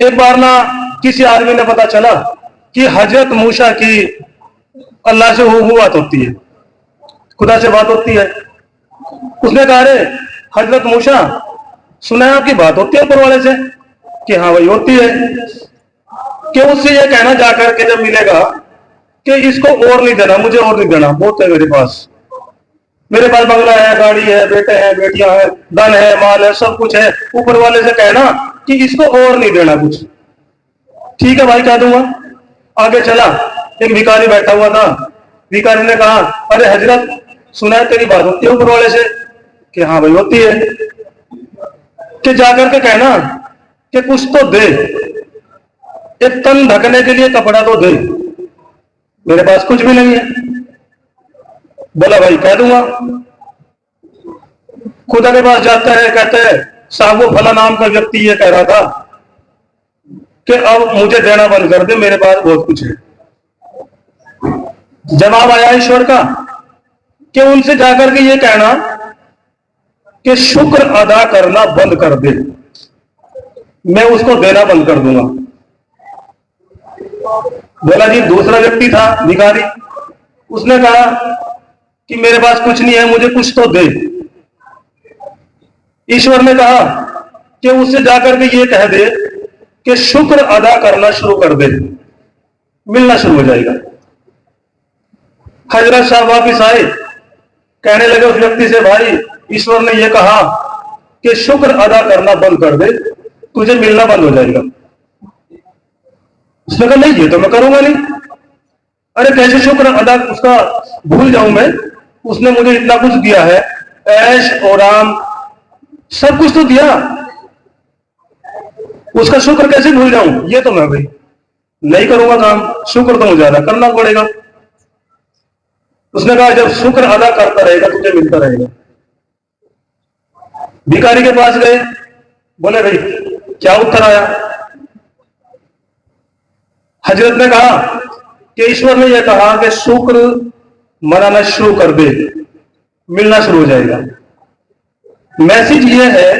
एक बार ना किसी आदमी ने पता चला कि हजरत मूसा की अल्लाह से बात होती है, खुदा से बात होती है। उसने कहा, अरे हजरत मूसा, सुना है आपकी बात होती है ऊपर वाले से? कि हाँ भाई होती है। कि उससे ये कहना जाकर के जब मिलेगा कि इसको और नहीं देना, मुझे और नहीं देना, बहुत है मेरे पास बंगला है, गाड़ी है, बेटे हैं, बेटियां हैं, धन है, माल है, सब कुछ है। ऊपर वाले से कहना कि इसको और नहीं देना कुछ। ठीक है भाई, कह दूंगा। आगे चला, एक भिखारी बैठा हुआ था। भिखारी ने कहा, अरे हजरत, सुना है तेरी बात होती है ऊपर वाले से? कि हाँ भाई होती है। कि जाकर के कहना कि कुछ तो दे, एक तन ढकने के लिए कपड़ा तो दे, मेरे पास कुछ भी नहीं है। बोला भाई कह दूंगा। खुदा के पास जाता है, कहते हैं, साहब वो फला नाम का व्यक्ति ये कह रहा था कि अब मुझे देना बंद कर दे, मेरे पास बहुत कुछ है। जवाब आया ईश्वर का कि उनसे जाकर के ये कहना कि शुक्र अदा करना बंद कर दे, मैं उसको देना बंद कर दूंगा। बोला जी, दूसरा व्यक्ति था भिखारी, उसने कहा कि मेरे पास कुछ नहीं है, मुझे कुछ तो दे। ईश्वर ने कहा कि उससे जाकर के ये कह दे कि शुक्र अदा करना शुरू कर दे, मिलना शुरू हो जाएगा। हजरत साहब वापिस आए, कहने लगे उस व्यक्ति से, भाई ईश्वर ने यह कहा कि शुक्र अदा करना बंद कर दे, तुझे मिलना बंद हो जाएगा। उसने कहा, नहीं ये तो मैं करूंगा नहीं। अरे कैसे शुक्र अदा उसका भूल जाऊं मैं? उसने मुझे इतना कुछ दिया है, ऐश और आराम सब कुछ तो दिया, उसका शुक्र कैसे भूल जाऊं? ये तो मैं भाई नहीं करूंगा काम, शुक्र तो मुझे अदा करना पड़ेगा। उसने कहा, जब शुक्र अदा करता रहेगा तुझे मिलता रहेगा। भिखारी के पास गए, बोले भाई क्या उत्तर आया? हजरत ने कहा कि ईश्वर ने यह कहा कि शुक्र मनाना शुरू कर दे, मिलना शुरू हो जाएगा। मैसेज यह है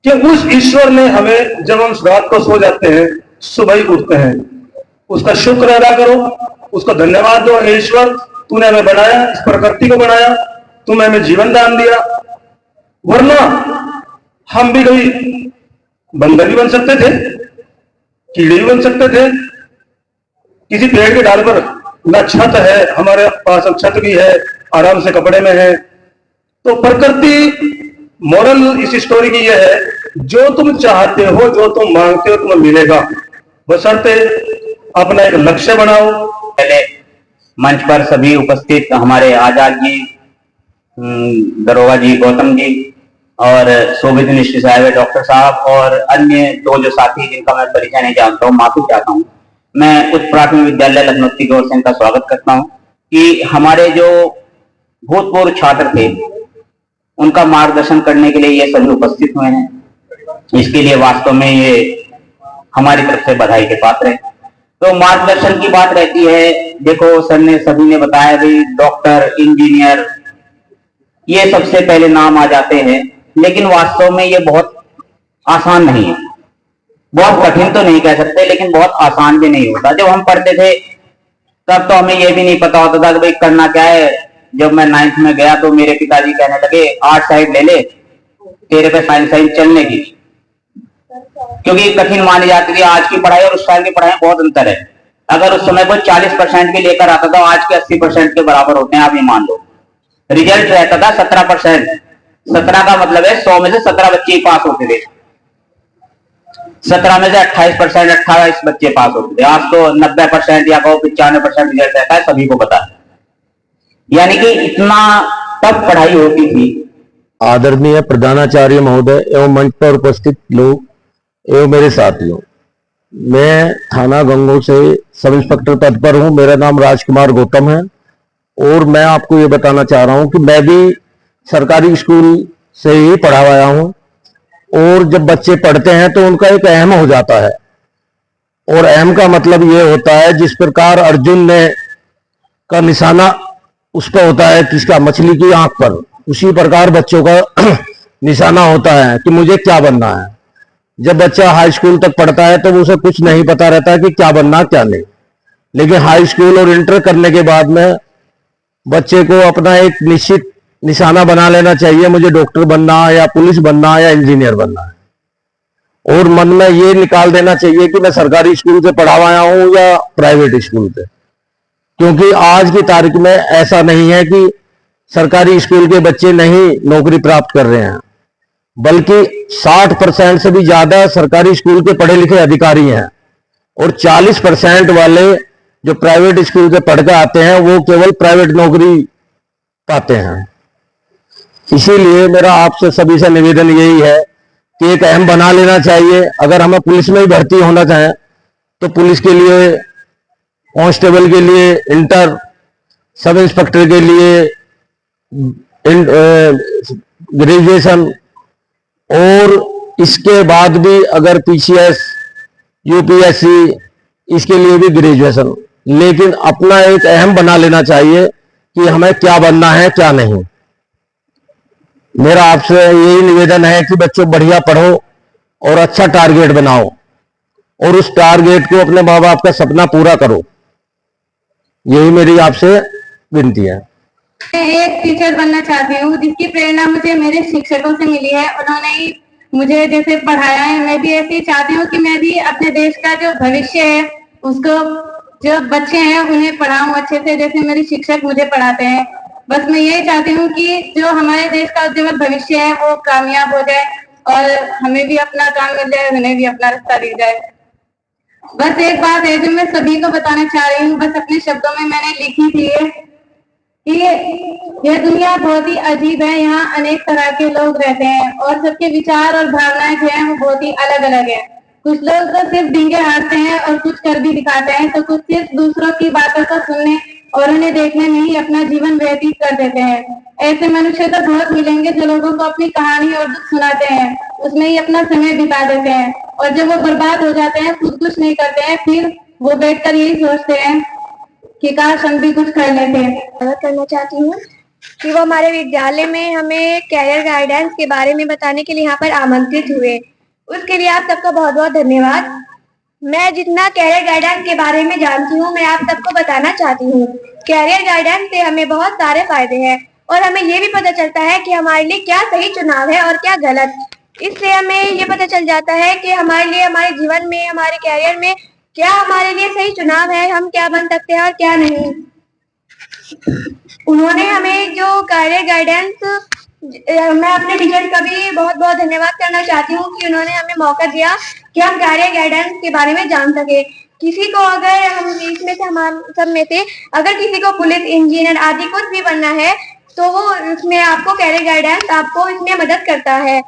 कि उस ईश्वर ने हमें, जब हम रात को सो जाते हैं, सुबह ही उठते हैं, उसका शुक्र अदा करो, उसका धन्यवाद दो। ईश्वर, तूने हमें बनाया, इस प्रकृति को बनाया, तूने हमें जीवन दान दिया, वरना हम भी कभी बंदर भी बन सकते थे, कीड़े भी बन सकते थे। किसी पेड़ के डाल पर न छत है, हमारे पास अब छत भी है, आराम से कपड़े में है। तो प्रकृति, मोरल इस स्टोरी की यह है, जो तुम चाहते हो, जो तुम मांगते हो, तुम्हें मिलेगा, बशर्ते अपना एक लक्ष्य बनाओ। पहले मंच पर सभी उपस्थित हमारे आजाद जी, दरोगा जी, गौतम जी और शोभित निश्चित साहब, डॉक्टर साहब और अन्य दो जो साथी जिनका मैं परिचय नहीं जानता हूँ, माफी चाहता हूँ। मैं उच्च प्राथमिक विद्यालय लखनौती की ओर से इनका स्वागत करता हूँ कि हमारे जो भूतपूर्व छात्र थे उनका मार्गदर्शन करने के लिए ये सभी उपस्थित हुए हैं। इसके लिए वास्तव में ये हमारी तरफ से बधाई के पात्र है। तो मार्गदर्शन की बात रहती है, देखो सर ने, सभी ने बताया भाई डॉक्टर, इंजीनियर, ये सबसे पहले नाम आ जाते हैं, लेकिन वास्तव में ये बहुत आसान नहीं है। बहुत कठिन तो नहीं कह सकते, लेकिन बहुत आसान भी नहीं होता। जब हम पढ़ते थे तब तो हमें यह भी नहीं पता होता था कि भाई करना क्या है। जब मैं 9th में गया तो मेरे पिताजी कहने लगे, आर्ट साइड ले ले, तेरे पे साइंस चलने की, क्योंकि कठिन मानी जाती थी। आज की पढ़ाई और उस साल की पढ़ाई में बहुत अंतर है। अगर उस समय कोई 40% भी लेकर आता था, आज के 80% के बराबर होते हैं, आप ये मान लो। रिजल्ट रहता था 17%, 17 का मतलब है 100 में से 17 बच्चे ही पास होते थे, 17 में से 28%, 28 बच्चे पास होते थे। आज तो 90% या 95% रिजल्ट रहता है, सभी को पता है। यानी कि इतना टफ पढ़ाई होती थी। आदरणीय प्रधानाचार्य महोदय एवं मंच पर उपस्थित लोग एवं मेरे साथियों, मैं थाना गंगोह से सब इंस्पेक्टर पद पर हूं। मेरा नाम राजकुमार गौतम है और मैं आपको ये बताना चाह रहा हूं कि मैं भी सरकारी स्कूल से ही पढ़ा आया हूं और जब बच्चे पढ़ते हैं तो उनका एक अहम हो जाता है, और अहम का मतलब ये होता है जिस प्रकार अर्जुन ने का निशाना उस पर होता है किसका, मछली की आंख पर, उसी प्रकार बच्चों का निशाना होता है कि मुझे क्या बनना है। जब बच्चा हाई स्कूल तक पढ़ता है तो उसे कुछ नहीं पता रहता कि क्या बनना क्या नहीं, लेकिन हाई स्कूल और इंटर करने के बाद में बच्चे को अपना एक निश्चित निशाना बना लेना चाहिए, मुझे डॉक्टर बनना या पुलिस बनना या इंजीनियर बनना है। और मन में ये निकाल देना चाहिए कि मैं सरकारी स्कूल से पढ़ा आया हूं या प्राइवेट स्कूल से, क्योंकि आज की तारीख में ऐसा नहीं है कि सरकारी स्कूल के बच्चे नहीं नौकरी प्राप्त कर रहे हैं, बल्कि 60% से भी ज्यादा सरकारी स्कूल के पढ़े लिखे अधिकारी हैं और 40% वाले जो प्राइवेट स्कूल से पढ़ कर आते हैं वो केवल प्राइवेट नौकरी पाते हैं। इसीलिए मेरा आपसे सभी से निवेदन यही है कि एक अहम बना लेना चाहिए। अगर हमें पुलिस में ही भर्ती होना चाहें तो पुलिस के लिए, कांस्टेबल के लिए इंटर, सब इंस्पेक्टर के लिए ग्रेजुएशन, और इसके बाद भी अगर पीसीएस, यूपीएससी, इसके लिए भी ग्रेजुएशन, लेकिन अपना एक अहम बना लेना चाहिए कि हमें क्या बनना है क्या नहीं। मेरा आपसे यही निवेदन है कि बच्चों बढ़िया पढ़ो और अच्छा टारगेट बनाओ और उस टारगेट को अपने माँ बाप का सपना पूरा करो, यही मेरी आपसे विनती है। मैं एक टीचर बनना चाहती हूँ, जिसकी प्रेरणा मुझे मेरे शिक्षकों से मिली है। उन्होंने ही मुझे जैसे पढ़ाया है, मैं भी ऐसे ही चाहती हूँ कि मैं भी अपने देश का जो भविष्य है उसको, जो बच्चे हैं उन्हें पढ़ाऊं अच्छे से, जैसे मेरे शिक्षक मुझे पढ़ाते हैं। बस मैं यही चाहती हूँ कि जो हमारे देश का उज्जवल भविष्य है वो कामयाब हो जाए और हमें भी अपना काम मिल जाए, उन्हें भी अपना रास्ता दिख जाए। बस एक बात है जो मैं सभी को बताना चाह रही हूँ, बस अपने शब्दों में मैंने लिखी थी कि यह दुनिया बहुत ही अजीब है, यहाँ अनेक तरह के लोग रहते हैं और सबके विचार और भावनाएं जो है वो बहुत ही अलग अलग है। कुछ लोग तो सिर्फ डींगे हारते हैं और कुछ कर भी दिखाते हैं, तो कुछ सिर्फ दूसरों की बातों को सुनने और उन्हें देखने में ही अपना जीवन व्यतीत कर देते हैं। ऐसे मनुष्य तो बहुत मिलेंगे जो लोगों को अपनी कहानी और दुख सुनाते हैं, उसमें ही अपना समय बिता देते हैं और जब वो बर्बाद हो जाते हैं, खुद कुछ नहीं करते हैं, फिर वो बैठकर यही सोचते हैं कि काश हम भी कुछ कर लेते। करना चाहती हूँ कि वो हमारे विद्यालय में हमें कैरियर गाइडेंस के बारे में बताने के लिए यहाँ पर आमंत्रित हुए। उसके लिए आप सबका बहुत बहुत धन्यवाद। मैं जितना कैरियर गाइडेंस के बारे में जानती हूँ मैं आप सबको बताना चाहती हूँ। कैरियर गाइडेंस से हमें बहुत सारे फायदे हैं और हमें ये भी पता चलता है कि हमारे लिए क्या सही चुनाव है और क्या गलत। इससे हमें ये पता चल जाता है कि हमारे लिए, हमारे जीवन में, हमारे कैरियर में क्या हमारे लिए सही चुनाव है, हम क्या बन सकते हैं और क्या नहीं। उन्होंने हमें जो कैरियर गाइडेंस, मैं अपने टीचर का भी बहुत बहुत धन्यवाद करना चाहती हूँ कि उन्होंने हमें मौका दिया कि हम कैरियर गाइडेंस के बारे में जान सके। किसी को अगर हम इसमें से, हम सब में से अगर किसी को पुलिस, इंजीनियर आदि कुछ भी बनना है तो वो उसमें आपको कैरियर गाइडेंस आपको इसमें मदद करता है,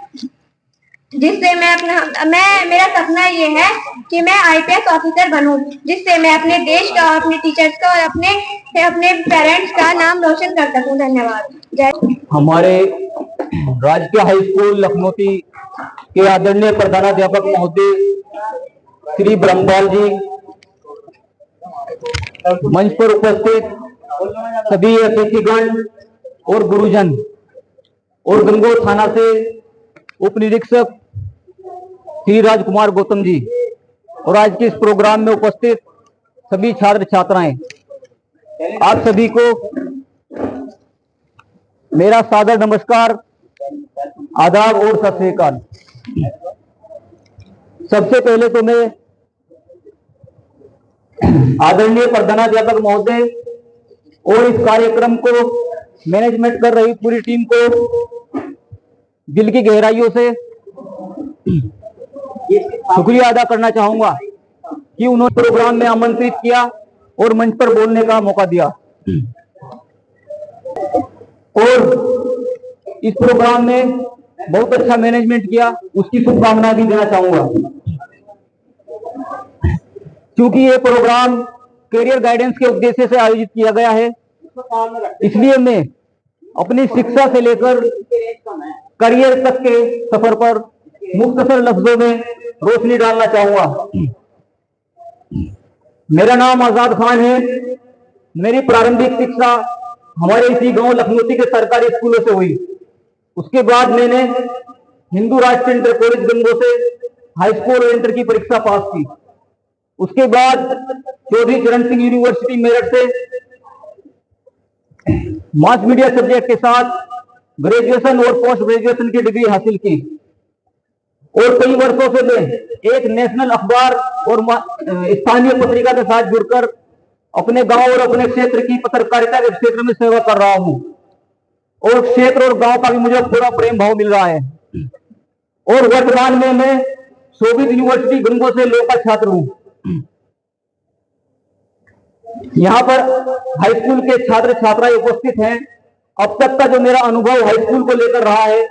जिससे मेरा सपना ये है कि मैं आईपीएस ऑफिसर बनूं, जिससे मैं अपने देश का, अपने टीचर्स का और अपने पेरेंट्स का नाम रोशन कर सकूं। धन्यवाद। जय। हमारे राजकीय हाई स्कूल लखनौती के आदरणीय प्रधानाध्यापक महोदय श्री ब्रह्मपाल जी, मंच पर उपस्थित सभी अतिथिगण और गुरुजन और गंगोह थाना से उप निरीक्षक श्री राजकुमार गौतम जी और आज के इस प्रोग्राम में उपस्थित सभी छात्र छात्राएं, आप सभी को मेरा सादर नमस्कार, आदाब और सत श्री अकाल। सबसे पहले तो मैं आदरणीय प्रधानाध्यापक महोदय और इस कार्यक्रम को मैनेजमेंट कर रही पूरी टीम को दिल की गहराइयों से शुक्रिया अदा करना चाहूंगा कि उन्होंने प्रोग्राम में आमंत्रित किया और मंच पर बोलने का मौका दिया। और इस प्रोग्राम में बहुत अच्छा मैनेजमेंट किया, उसकी शुभकामनाएं भी देना चाहूंगा। क्योंकि ये प्रोग्राम कैरियर गाइडेंस के उद्देश्य से आयोजित किया गया है, इसलिए मैं अपनी शिक्षा से लेकर करियर तक के सफर पर मुख्तसर लफ्जों में रोशनी डालना चाहूंगा। मेरा नाम आजाद खान है। मेरी प्रारंभिक शिक्षा हमारे इसी गांव लखनौती के सरकारी स्कूलों से हुई। उसके बाद मैंने हिंदू राष्ट्रीय इंटर कॉलेज गंगोह से हाई स्कूल और इंटर की परीक्षा पास की। उसके बाद चौधरी चरण सिंह यूनिवर्सिटी मेरठ से मास मीडिया सब्जेक्ट के साथ ग्रेजुएशन और पोस्ट ग्रेजुएशन की डिग्री हासिल की और कई वर्षों से मैं एक नेशनल अखबार और स्थानीय पत्रिका के साथ जुड़कर अपने गांव और अपने क्षेत्र की पत्रकारिता के क्षेत्र में सेवा कर रहा हूं और क्षेत्र और गांव का भी मुझे पूरा प्रेम भाव मिल रहा है। और वर्तमान में मैं शोभित यूनिवर्सिटी गंगो से लॉ का छात्र हूं। यहाँ पर हाई स्कूल के छात्र छात्राएं उपस्थित हैं। अब तक का जो मेरा अनुभव हाई स्कूल को लेकर रहा है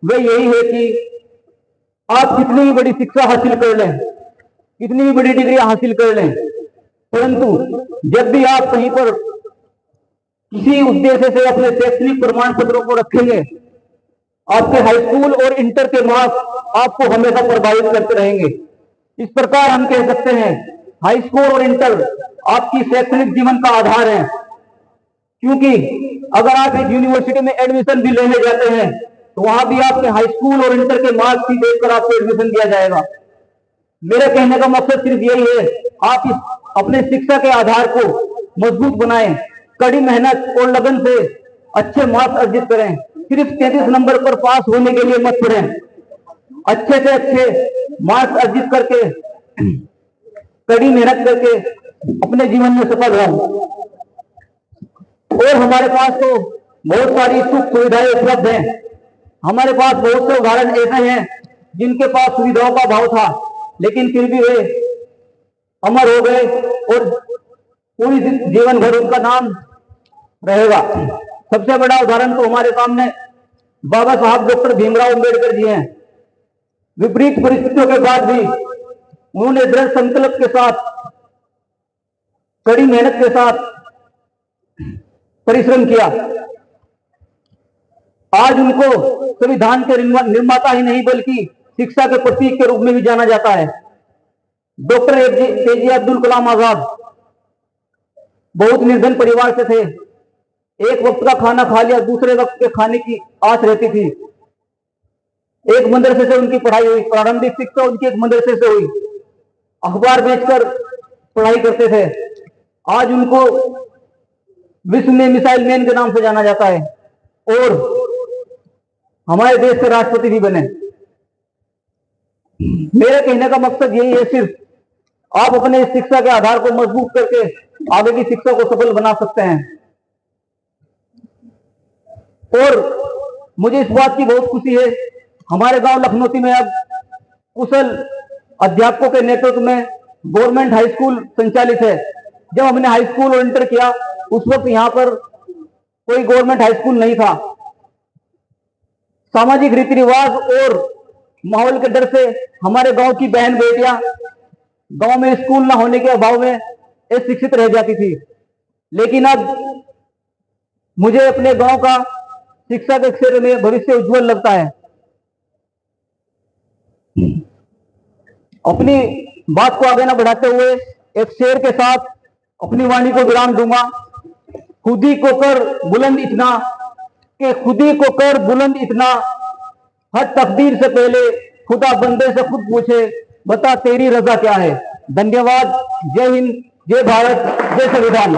वह यही है कि आप कितनी भी बड़ी शिक्षा हासिल कर लें, कितनी भी बड़ी डिग्री हासिल कर लें, परंतु जब भी आप कहीं पर किसी उद्देश्य से अपने शैक्षणिक प्रमाण पत्रों को रखेंगे, आपके हाई स्कूल और इंटर के मार्क्स आपको हमेशा प्रभावित करते रहेंगे। इस प्रकार हम कह सकते हैं हाई स्कूल और इंटर आपकी शैक्षणिक जीवन का आधार है, क्योंकि अगर आप एक यूनिवर्सिटी में एडमिशन भी लेने जाते हैं तो वहां भी आपके हाई स्कूल और इंटर के मार्क्स ही देखकर आपको एडमिशन दिया जाएगा। मेरे कहने का मकसद सिर्फ यही है, आप इस अपने शिक्षा के आधार को मजबूत बनाएं, कड़ी मेहनत और लगन से अच्छे मार्क्स अर्जित करें। सिर्फ 33 नंबर पर पास होने के लिए मत पढ़ें, अच्छे से अच्छे मार्क्स अर्जित करके कड़ी मेहनत करके अपने जीवन में सफल हो। और हमारे पास तो बहुत सारी सुख सुविधाएं उपलब्ध हैं। हमारे पास बहुत से उदाहरण ऐसे हैं जिनके पास सुविधाओं का अभाव था, लेकिन फिर भी वे अमर हो गए और पूरी जीवन भर उनका नाम रहेगा। सबसे बड़ा उदाहरण तो हमारे सामने बाबा साहब डॉक्टर भीमराव अंबेडकर जी हैं। विपरीत परिस्थितियों के बाद भी उन्होंने दृढ़ संकल्प के साथ, कड़ी मेहनत के साथ परिश्रम किया। आज उनको संविधान के निर्माता ही नहीं बल्कि शिक्षा के प्रतीक के रूप में भी जाना जाता है। डॉक्टर APJ अब्दुल कलाम आजाद बहुत निर्धन परिवार से थे। एक वक्त का खाना खा लिया, दूसरे वक्त के खाने की आस रहती थी। एक मदरसे से उनकी पढ़ाई हुई, प्रारंभिक शिक्षा उनकी एक मदरसे से हुई। अखबार बेचकर पढ़ाई करते थे। आज उनको विश्व में मिसाइल मैन के नाम से जाना जाता है और हमारे देश के राष्ट्रपति भी बने। मेरे कहने का मकसद यही है, सिर्फ आप अपने शिक्षा के आधार को मजबूत करके आगे की शिक्षा को सफल बना सकते हैं। और मुझे इस बात की बहुत खुशी है, हमारे गांव लखनौती में अब कुशल अध्यापकों के नेतृत्व में गवर्नमेंट हाई स्कूल संचालित है। जब हमने हाई स्कूल और इंटर किया उस वक्त यहाँ पर कोई गवर्नमेंट हाई स्कूल नहीं था। सामाजिक रीति रिवाज और माहौल के डर से हमारे गांव की बहन बेटियां गांव में स्कूल न होने के अभाव में अशिक्षित रह जाती थी। लेकिन अब मुझे अपने गांव का शिक्षा के क्षेत्र में भविष्य उज्जवल लगता है। अपनी बात को आगे न बढ़ाते हुए एक शेर के साथ अपनी वाणी को विराम दूंगा। खुदी को कर बुलंद इतना कि खुदी को कर बुलंद इतना, हर तकदीर से पहले खुदा बंदे से खुद पूछे बता तेरी रजा क्या है। धन्यवाद। जय हिंद, जय भारत, जय संविधान।